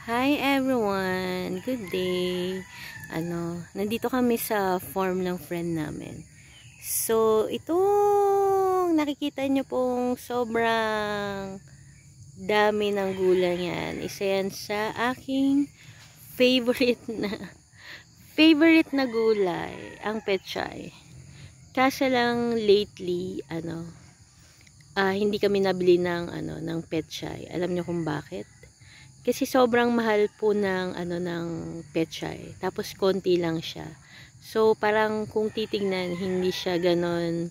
Hi everyone! Good day! Nandito kami sa farm ng friend namin. So, itong nakikita nyo pong sobrang dami ng gulay yan. Isa yan sa aking favorite na gulay, ang pechay. Kaso lang lately, hindi kami nabili ng pechay. Alam nyo kung bakit? Kasi sobrang mahal po ng pechay. Tapos konti lang siya. So parang kung titingnan, hindi siya ganon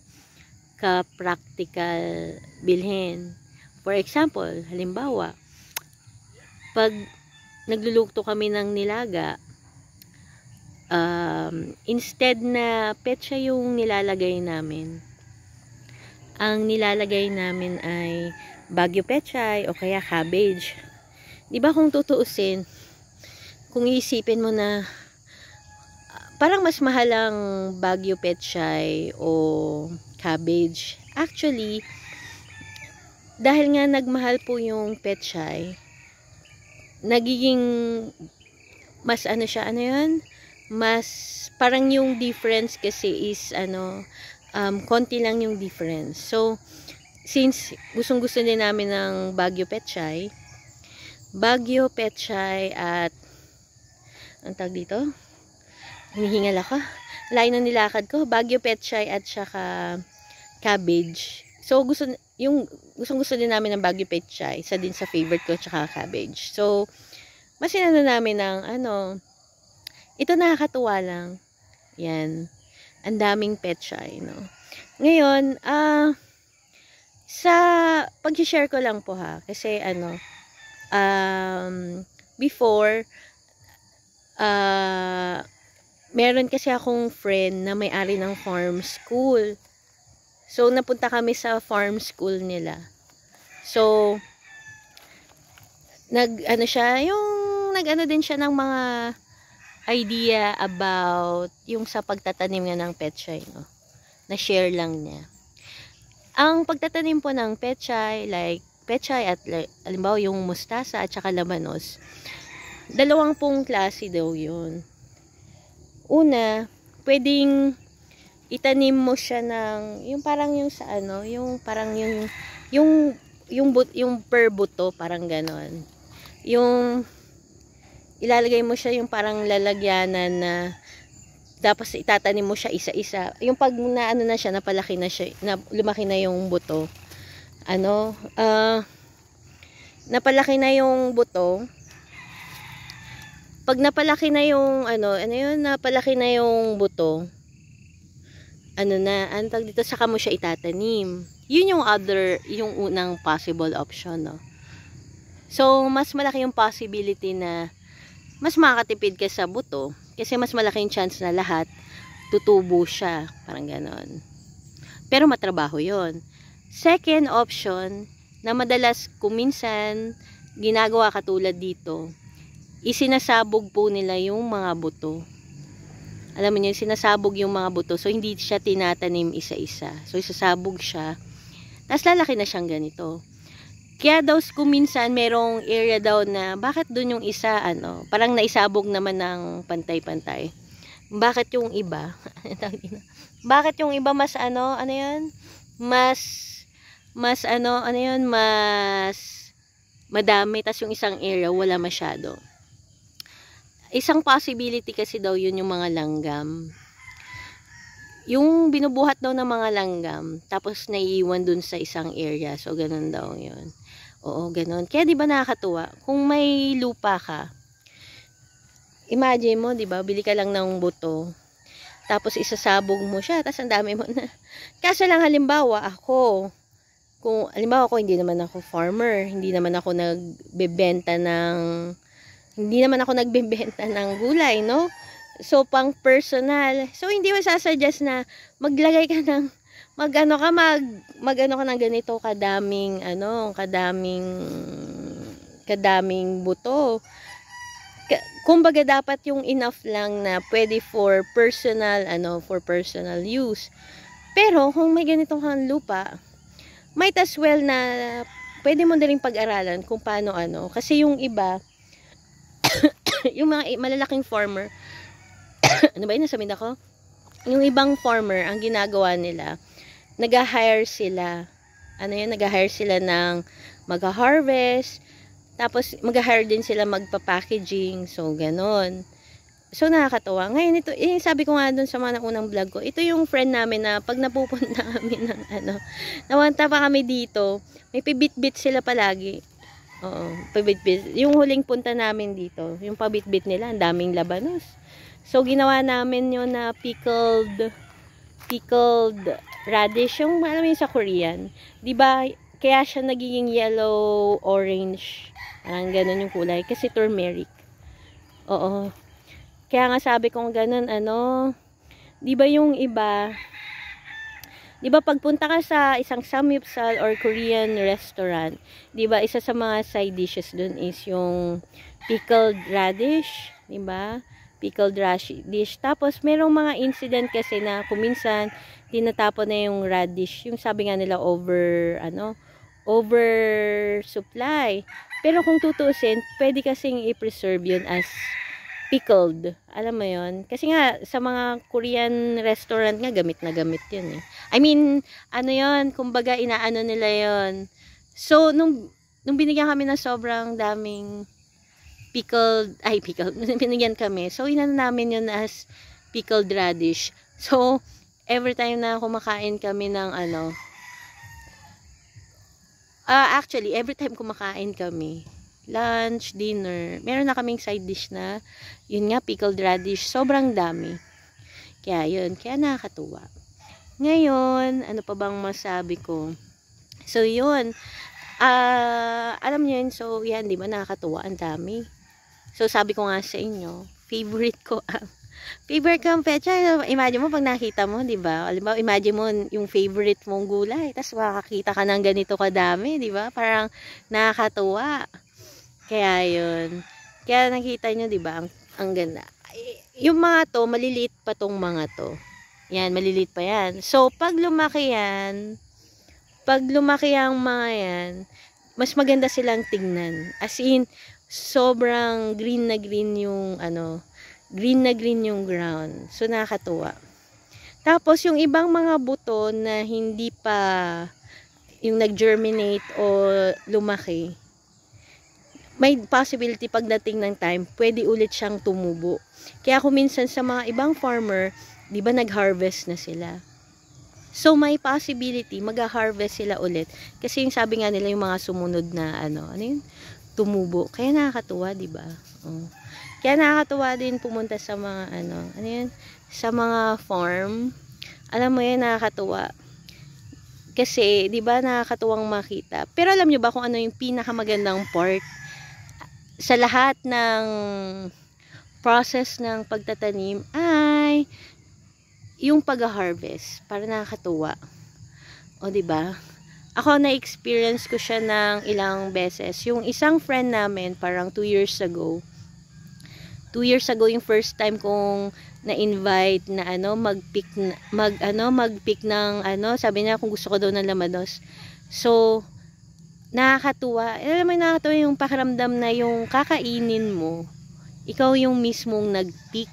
ka-practical bilhin. For example, halimbawa, pag nagluluto kami ng nilaga, instead na pechay yung nilalagay namin, ang nilalagay namin ay Baguio pechay o kaya cabbage. Diba kung tutuusin, kung iisipin mo na parang mas mahal ang Baguio pechay o cabbage. Actually, dahil nga nagmahal po yung pechay, nagiging mas mas parang yung difference kasi is konti lang yung difference. So, since gustong-gusto din namin ng Baguio pechay at ang tawag dito, hinihingal ako, layo ng nilakad ko, Baguio pechay at saka cabbage. So gustong-gusto din namin ng Baguio pechay, isa din sa favorite ko, tsaka cabbage. So mas namin ng ito, nakakatuwa lang yan, ang daming pechay, no. Ngayon sa pag-share ko lang po ha, kasi before, meron kasi akong friend na may-ari ng farm school. So, napunta kami sa farm school nila. So, nag-ano din siya ng mga idea about yung sa pagtatanim nga ng pechay, no? Na-share lang niya. Ang pagtatanim po ng pechay, like pechay at halimbawa yung mustasa at saka labanos, dalawang pong klase daw yun. Una, pwedeng itanim mo siya ng yung parang yung sa yung parang yung per buto, parang ganon. Yung ilalagay mo siya yung parang lalagyanan na tapos itatanim mo siya isa-isa. Yung pag na siya, napalaki na siya, lumaki na yung buto. Napalaki na yung buto. Pag napalaki na yung napalaki na yung buto, tag dito, saka mo siya itatanim. Yun yung unang possible option, no. So mas malaki yung possibility na mas makakatipid ka sa buto kasi mas malaking chance na lahat tutubo siya, parang ganon. Pero matrabaho yon. Second option, na madalas kuminsan ginagawa katulad dito, isinasabog po nila yung mga buto. Alam mo niyo, sinasabog yung mga buto. So, hindi siya tinatanim isa-isa. So, isasabog siya. Tapos, lalaki na siyang ganito. Kaya daw, kuminsan, merong area daw na, bakit dun yung isa, parang naisabog naman ng pantay-pantay. Bakit yung iba? Bakit yung iba mas, mas madami, tas yung isang area wala masyado. Isang possibility kasi daw yun yung mga langgam, yung binubuhat daw ng mga langgam tapos naiiwan dun sa isang area. So ganun daw yun. Oo, ganun. Kaya di ba nakakatuwa kung may lupa ka, imagine mo, di ba, bili ka lang ng buto tapos isasabog mo siya, tapos ang dami mo na. Kaso lang, halimbawa ako, hindi naman ako farmer, hindi naman ako nagbebenta ng gulay, no? So, pang personal. So, hindi mo sasuggest na maglagay ka ng, mag-ano ka ng ganito kadaming buto. Kumbaga, dapat yung enough lang na pwede for personal use. Pero, kung may ganito kang lupa, might as well na pwede mo na rin pag-aralan kung paano kasi yung iba, yung mga malalaking farmer, ano ba yun, nasabihin ako? Yung ibang farmer, ang ginagawa nila, nag-hire sila, nag-hire sila ng mag-harvest, tapos mag-hire din sila magpa-packaging, so ganon. So nakakatawa. Ngayon ito, sabi ko nga dun sa mga unang vlog ko, ito yung friend namin na pag napupunta kami ng nawanta pa kami dito, may pibit-bit sila palagi. Oo, pabit-bit. Yung huling punta namin dito, yung pabit-bit nila, ang daming labanos. So, ginawa namin yun na pickled radish, yung alam mo yun sa Korean. Diba, kaya siya nagiging yellow, orange. Parang ganun yung kulay. Kasi turmeric. Oo. Kaya nga sabi kong ganun, diba yung iba, diba pagpunta ka sa isang samgyeopsal or Korean restaurant, diba isa sa mga side dishes dun is yung pickled radish, diba? Pickled radish. Tapos merong mga incident kasi na kuminsan tinatapon na yung radish. Yung sabi nga nila over supply. Pero kung tutuusin, pwede kasing i-preserve yun as pickled. Alam mo yun? Kasi nga, sa mga Korean restaurant nga, gamit na gamit yun eh. I mean, yun, kumbaga, inaano nila yun. So, nung binigyan kami ng sobrang daming pickled, binigyan kami. So, inano namin yun as pickled radish. So, every time na kumakain kami ng actually, every time kumakain kami, lunch, dinner, meron na kaming side dish na, yun nga, pickled radish, sobrang dami. Kaya yun, kaya nakakatuwa. Ngayon, ano pa bang masabi ko? So, yun, alam nyo yun, so, yan, di ba, nakakatuwa, ang dami. So, sabi ko nga sa inyo, favorite ko ang pecha. Imagine mo, pag nakita mo, di ba? Imagine mo, yung favorite mong gulay, tapos makakita ka ng ganito kadami, di ba? Parang nakakatuwa. Kaya yun. Kaya nakita nyo, di ba? Ang ganda. Yung mga to, maliliit pa tong mga to. Yan, maliliit pa yan. So, pag lumaki ang mga yan, mas maganda silang tingnan. As in, sobrang green na green yung, green na green yung ground. So, nakakatuwa. Tapos, yung ibang mga buto na hindi pa yung nag-germinate o lumaki, may possibility pagdating ng time, pwede ulit siyang tumubo. Kaya kung minsan sa mga ibang farmer, di ba nag-harvest na sila? So, may possibility, mag-harvest sila ulit. Kasi yung sabi nga nila, yung mga sumunod na, tumubo. Kaya nakakatuwa, di ba? Kaya nakakatuwa din pumunta sa mga, sa mga farm. Alam mo yun, nakakatuwa. Kasi, di ba, nakakatuwang makita. Pero alam nyo ba kung ano yung pinakamagandang part? Sa lahat ng process ng pagtatanim ay yung pag-harvest, para nakakatuwa. O, diba? Ako na-experience ko siya ng ilang beses. Yung isang friend namin, parang 2 years ago. 2 years ago yung first time kong na-invite na mag-pick ng sabi niya kung gusto ko daw ng lamanos. So, nakakatuwa. Alam mo, nakakatuwa yung pakiramdam na yung kakainin mo, ikaw yung mismong nag-pick.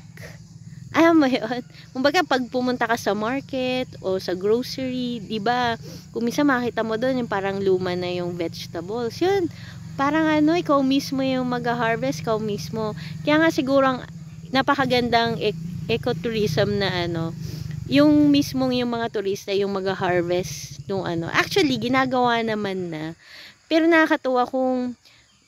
Alam mo yun? Kumbaga, pag pumunta ka sa market o sa grocery, diba, kung minsan makita mo doon yung parang luma na yung vegetables. Yun, parang ikaw mismo yung mag-harvest, ikaw mismo. Kaya nga siguro ang napakagandang ecotourism na yung mismong yung mga turista yung mag-harvest nung Actually, ginagawa naman na. Pero nakakatuwa kung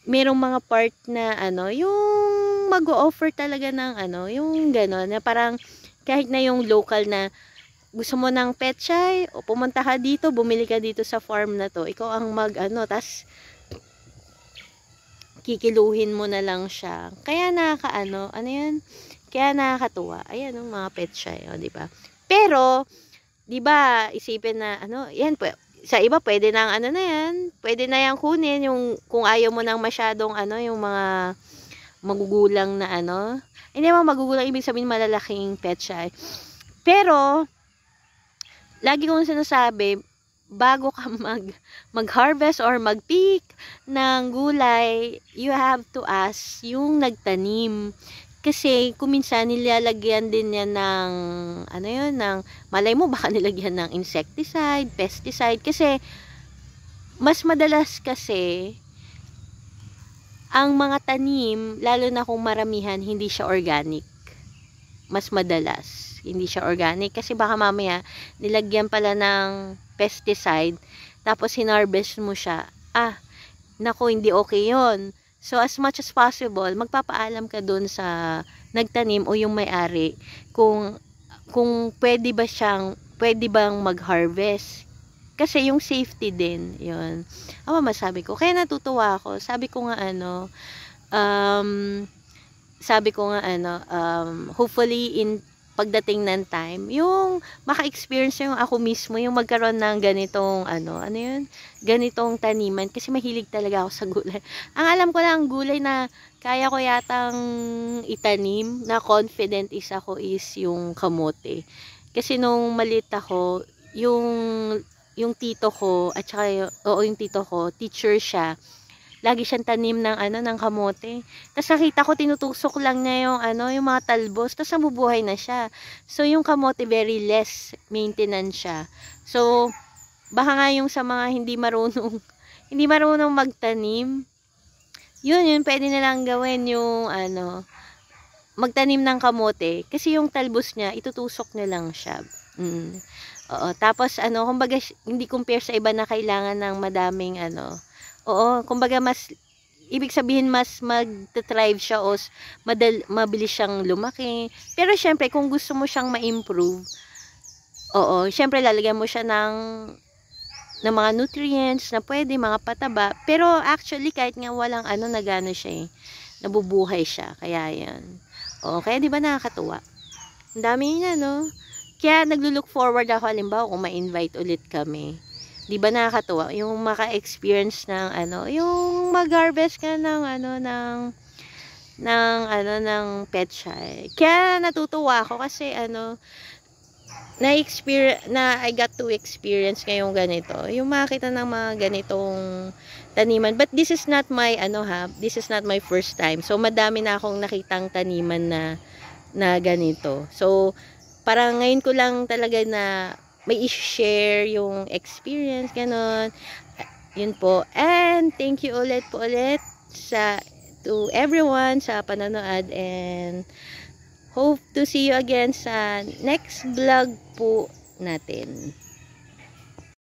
merong mga part na yung mag-o-offer talaga ng yung gano'n, na parang kahit na yung local na gusto mo ng pechay, o pumunta ka dito, bumili ka dito sa farm na to, ikaw ang tas kikiluhin mo na lang siya. Kaya kaya nakakatuwa. Ayan, mga pechay, di ba? Pero, di ba, isipin na, yan po, sa iba, pwede na yan, pwede na yan kunin, yung, kung ayaw mo nang masyadong, yung mga magugulang na hindi naman magugulang, ibig sabihin malalaking pechay. Pero, lagi kong sinasabi, bago ka mag-harvest or mag-pick ng gulay, you have to ask yung nagtanim. Kasi kung minsan nilalagyan din yan ng ano yun, ng malay mo baka nilagyan ng insecticide, pesticide, kasi mas madalas kasi ang mga tanim, lalo na kung maramihan, hindi siya organic. Mas madalas hindi siya organic kasi baka mamaya nilagyan pala ng pesticide tapos hinarvest mo siya. Naku, hindi okay yon. So as much as possible, magpapaalam ka dun sa nagtanim o yung may-ari kung pwede bang mag-harvest. Kasi yung safety din, yun. Masabi ko. Kaya natutuwa ako. Sabi ko nga hopefully in pagdating ng time, yung maka-experience yung ako mismo, yung magkaroon ng ganitong, ganitong taniman. Kasi mahilig talaga ako sa gulay. Ang alam ko lang, gulay na kaya ko yatang itanim, na confident ako is yung kamote. Kasi nung maliit ako, yung tito ko, at saka yung tito ko, teacher siya. Lagi siyang tanim ng kamote. Tapos nakita ko, tinutusok lang niya yung mga talbos. Tapos nabubuhay na siya. So, yung kamote, very less maintenance siya. So, baka nga yung sa mga hindi marunong magtanim, yun, pwede nilang gawin yung, magtanim ng kamote. Kasi yung talbos niya, itutusok niya lang siya. Oo. Tapos, kumbaga, hindi compare sa iba na kailangan ng madaming, kumbaga ibig sabihin mas mag-thrive siya o mabilis siyang lumaki. Pero syempre, kung gusto mo siyang ma-improve, syempre lalagyan mo siya ng mga nutrients na pwede, mga pataba. Pero actually, kahit nga walang nagano siya nabubuhay siya. Kaya yan. Kaya di ba nakakatuwa? Ang dami niya, no? Kaya naglo-look forward ako, halimbawa, kung ma-invite ulit kami. Di ba nakakatuwa yung maka-experience ng yung mag-harvest ka ng pet shy. Kaya natutuwa ako kasi I got to experience ngayong ganito. Yung makita ng mga ganitong taniman. But this is not my this is not my first time. So madami na akong nakitang taniman na ganito. So parang ngayon ko lang talaga na may i-share yung experience, ganon. Yun po. And thank you ulit to everyone sa panonood, and hope to see you again sa next vlog po natin.